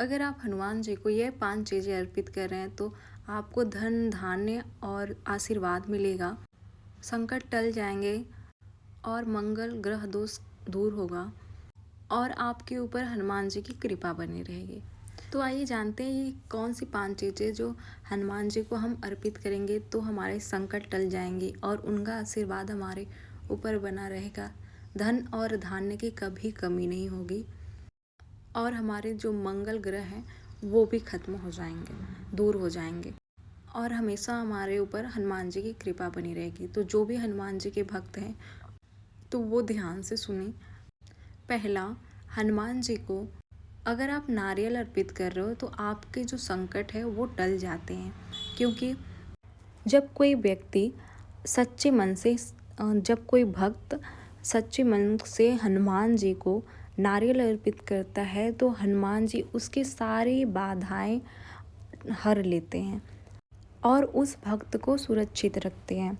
अगर आप हनुमान जी को ये 5 चीज़ें अर्पित कर रहे हैं तो आपको धन, धान्य और आशीर्वाद मिलेगा, संकट टल जाएंगे और मंगल ग्रह दोष दूर होगा और आपके ऊपर हनुमान जी की कृपा बनी रहेगी। तो आइए जानते हैं ये कौन सी 5 चीज़ें जो हनुमान जी को हम अर्पित करेंगे तो हमारे संकट टल जाएंगे और उनका आशीर्वाद हमारे ऊपर बना रहेगा। धन और धान्य की कभी कमी नहीं होगी और हमारे जो मंगल ग्रह हैं वो भी खत्म हो जाएंगे, दूर हो जाएंगे और हमेशा हमारे ऊपर हनुमान जी की कृपा बनी रहेगी। तो जो भी हनुमान जी के भक्त हैं तो वो ध्यान से सुने। पहला, हनुमान जी को अगर आप नारियल अर्पित कर रहे हो तो आपके जो संकट है वो टल जाते हैं, क्योंकि जब कोई व्यक्ति सच्चे मन से जब कोई भक्त सच्चे मन से हनुमान जी को नारियल अर्पित करता है तो हनुमान जी उसकी सारी बाधाएं हर लेते हैं और उस भक्त को सुरक्षित रखते हैं।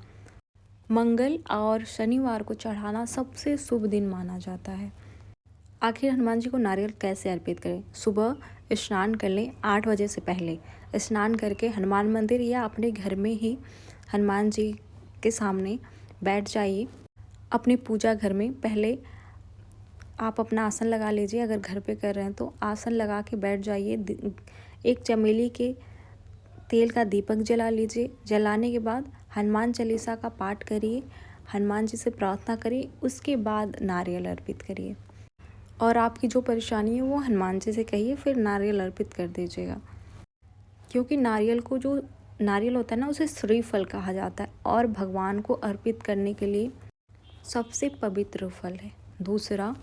मंगल और शनिवार को चढ़ाना सबसे शुभ दिन माना जाता है। आखिर हनुमान जी को नारियल कैसे अर्पित करें? सुबह स्नान कर लें 8 बजे से पहले। स्नान करके हनुमान मंदिर या अपने घर में ही हनुमान जी के सामने बैठ जाइए। अपनी पूजा घर में पहले आप अपना आसन लगा लीजिए। अगर घर पे कर रहे हैं तो आसन लगा के बैठ जाइए। एक चमेली के तेल का दीपक जला लीजिए। जलाने के बाद हनुमान चालीसा का पाठ करिए, हनुमान जी से प्रार्थना करिए, उसके बाद नारियल अर्पित करिए और आपकी जो परेशानी है वो हनुमान जी से कहिए, फिर नारियल अर्पित कर दीजिएगा। क्योंकि नारियल को जो नारियल होता है ना उसे श्रीफल कहा जाता है और भगवान को अर्पित करने के लिए सबसे पवित्र फल है। दूसरा,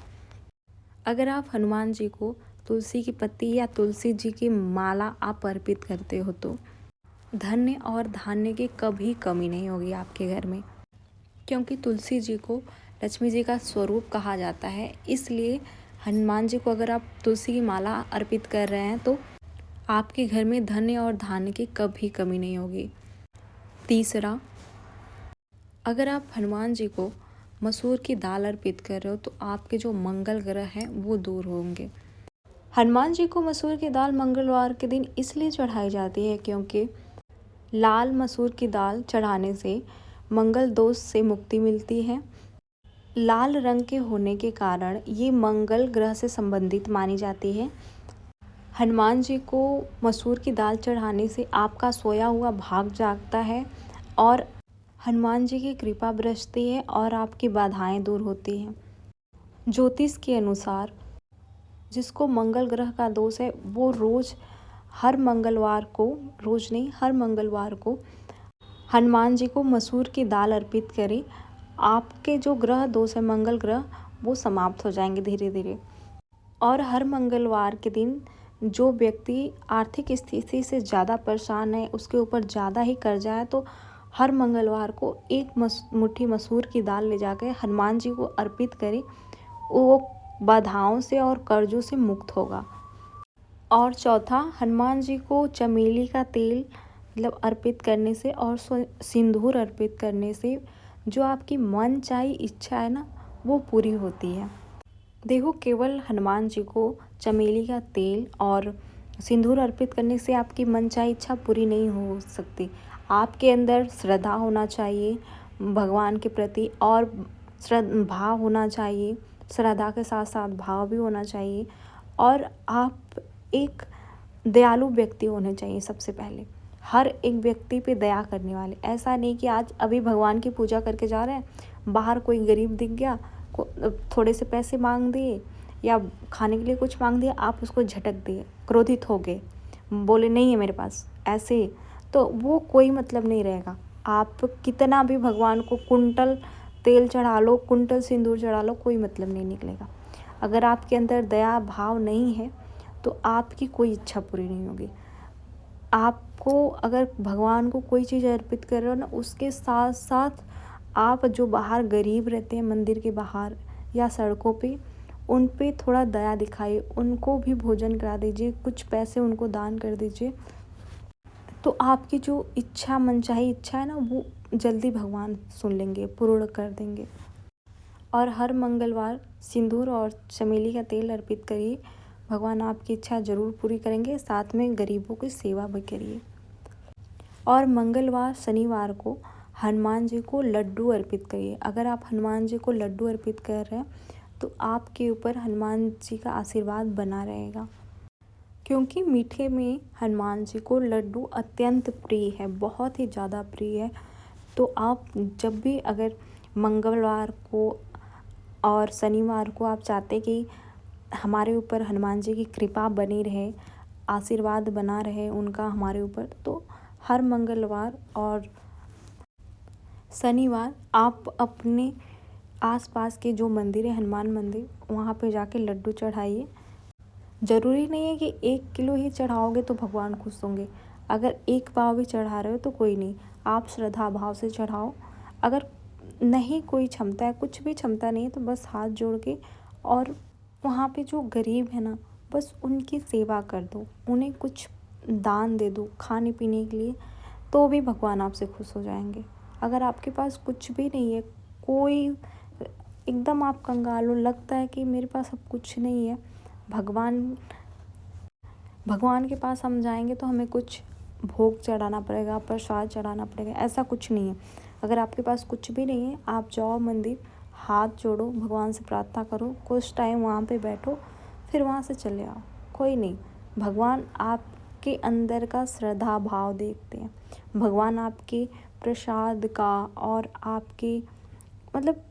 अगर आप हनुमान जी को तुलसी की पत्ती या तुलसी जी की माला आप अर्पित करते हो तो धन्य और धान्य की कभी कमी नहीं होगी आपके घर में, क्योंकि तुलसी जी को लक्ष्मी जी का स्वरूप कहा जाता है। इसलिए हनुमान जी को अगर आप तुलसी की माला अर्पित कर रहे हैं तो आपके घर में धन्य और धान्य की कभी कमी नहीं होगी। तीसरा, अगर आप हनुमान जी को मसूर की दाल अर्पित कर रहे हो तो आपके जो मंगल ग्रह हैं वो दूर होंगे। हनुमान जी को मसूर की दाल मंगलवार के दिन इसलिए चढ़ाई जाती है क्योंकि लाल मसूर की दाल चढ़ाने से मंगल दोष से मुक्ति मिलती है। लाल रंग के होने के कारण ये मंगल ग्रह से संबंधित मानी जाती है। हनुमान जी को मसूर की दाल चढ़ाने से आपका सोया हुआ भाग जागता है और हनुमान जी की कृपा बरसती है और आपकी बाधाएं दूर होती हैं। ज्योतिष के अनुसार जिसको मंगल ग्रह का दोष है वो हर मंगलवार को हनुमान जी को मसूर की दाल अर्पित करें। आपके जो ग्रह दोष है मंगल ग्रह वो समाप्त हो जाएंगे धीरे धीरे। और हर मंगलवार के दिन जो व्यक्ति आर्थिक स्थिति से ज़्यादा परेशान है, उसके ऊपर ज़्यादा ही कर्जा है, तो हर मंगलवार को एक मुट्ठी मसूर की दाल ले जाकर हनुमान जी को अर्पित करें। वो बाधाओं से और कर्जों से मुक्त होगा। और चौथा, हनुमान जी को चमेली का तेल अर्पित करने से और सिंदूर अर्पित करने से जो आपकी मन चाही इच्छा है ना वो पूरी होती है। देखो, केवल हनुमान जी को चमेली का तेल और सिंदूर अर्पित करने से आपकी मनचाही इच्छा पूरी नहीं हो सकती। आपके अंदर श्रद्धा होना चाहिए भगवान के प्रति और भाव होना चाहिए। श्रद्धा के साथ साथ भाव भी होना चाहिए और आप एक दयालु व्यक्ति होने चाहिए। सबसे पहले हर एक व्यक्ति पे दया करने वाले। ऐसा नहीं कि आज अभी भगवान की पूजा करके जा रहे हैं, बाहर कोई गरीब दिख गया, थोड़े से पैसे मांग दिए या खाने के लिए कुछ मांग दिया, आप उसको झटक दिए, क्रोधित हो गए, बोले नहीं है मेरे पास, ऐसे तो वो कोई मतलब नहीं रहेगा। आप कितना भी भगवान को कुंटल तेल चढ़ा लो, कुंटल सिंदूर चढ़ा लो, कोई मतलब नहीं निकलेगा। अगर आपके अंदर दया भाव नहीं है तो आपकी कोई इच्छा पूरी नहीं होगी। आपको अगर भगवान को कोई चीज़ अर्पित कर रहे हो ना, उसके साथ साथ आप जो बाहर गरीब रहते हैं मंदिर के बाहर या सड़कों पे, उन पे थोड़ा दया दिखाइए, उनको भी भोजन करा दीजिए, कुछ पैसे उनको दान कर दीजिए। तो आपकी जो इच्छा मनचाही इच्छा है ना वो जल्दी भगवान सुन लेंगे, पूर्ण कर देंगे। और हर मंगलवार सिंदूर और चमेली का तेल अर्पित करिए। भगवान आपकी इच्छा ज़रूर पूरी करेंगे, साथ में गरीबों की सेवा भी करिए। और मंगलवार शनिवार को हनुमान जी को लड्डू अर्पित करिए। अगर आप हनुमान जी को लड्डू अर्पित कर रहे हैं तो आपके ऊपर हनुमान जी का आशीर्वाद बना रहेगा, क्योंकि मीठे में हनुमान जी को लड्डू अत्यंत प्रिय है, बहुत ही ज़्यादा प्रिय है। तो आप जब भी अगर मंगलवार को और शनिवार को आप चाहते कि हमारे ऊपर हनुमान जी की कृपा बनी रहे, आशीर्वाद बना रहे उनका हमारे ऊपर, तो हर मंगलवार और शनिवार आप अपने आसपास के जो मंदिर है, हनुमान मंदिर, वहाँ पे जाके लड्डू चढ़ाइए। ज़रूरी नहीं है कि 1 किलो ही चढ़ाओगे तो भगवान खुश होंगे। अगर 1 पाव भी चढ़ा रहे हो तो कोई नहीं, आप श्रद्धा भाव से चढ़ाओ। अगर नहीं कोई क्षमता है, कुछ भी क्षमता नहीं है, तो बस हाथ जोड़ के और वहाँ पे जो गरीब है ना, बस उनकी सेवा कर दो, उन्हें कुछ दान दे दो खाने पीने के लिए, तो भी भगवान आपसे खुश हो जाएंगे। अगर आपके पास कुछ भी नहीं है, कोई एकदम आप कंगाल हो, लगता है कि मेरे पास अब कुछ नहीं है, भगवान के पास हम जाएंगे तो हमें कुछ भोग चढ़ाना पड़ेगा, प्रसाद चढ़ाना पड़ेगा, ऐसा कुछ नहीं है। अगर आपके पास कुछ भी नहीं है, आप जाओ मंदिर, हाथ जोड़ो, भगवान से प्रार्थना करो, कुछ टाइम वहाँ पे बैठो, फिर वहाँ से चले आओ, कोई नहीं। भगवान आपके अंदर का श्रद्धा भाव देखते हैं। भगवान आपके प्रसाद का और आपके मतलब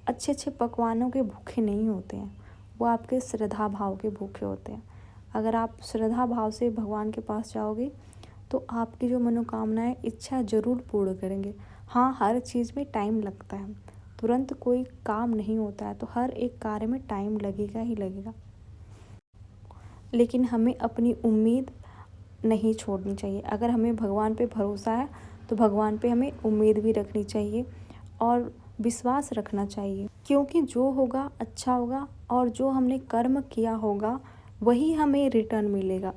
अच्छे अच्छे पकवानों के भूखे नहीं होते हैं, वो आपके श्रद्धा भाव के भूखे होते हैं। अगर आप श्रद्धा भाव से भगवान के पास जाओगे तो आपकी जो मनोकामनाएं इच्छा ज़रूर पूर्ण करेंगे। हाँ, हर चीज़ में टाइम लगता है, तुरंत कोई काम नहीं होता है, तो हर एक कार्य में टाइम लगेगा ही लगेगा। लेकिन हमें अपनी उम्मीद नहीं छोड़नी चाहिए। अगर हमें भगवान पे भरोसा है तो भगवान पे हमें उम्मीद भी रखनी चाहिए और विश्वास रखना चाहिए, क्योंकि जो होगा अच्छा होगा और जो हमने कर्म किया होगा वही हमें रिटर्न मिलेगा।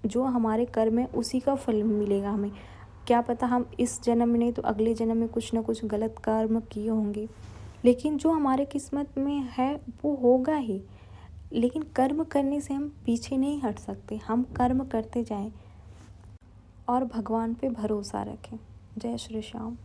जो हमारे कर्म है उसी का फल मिलेगा हमें। क्या पता हम इस जन्म में नहीं तो अगले जन्म में कुछ ना कुछ गलत कर्म किए होंगे, लेकिन जो हमारे किस्मत में है वो होगा ही। लेकिन कर्म करने से हम पीछे नहीं हट सकते, हम कर्म करते जाएं और भगवान पे भरोसा रखें। जय श्री श्याम।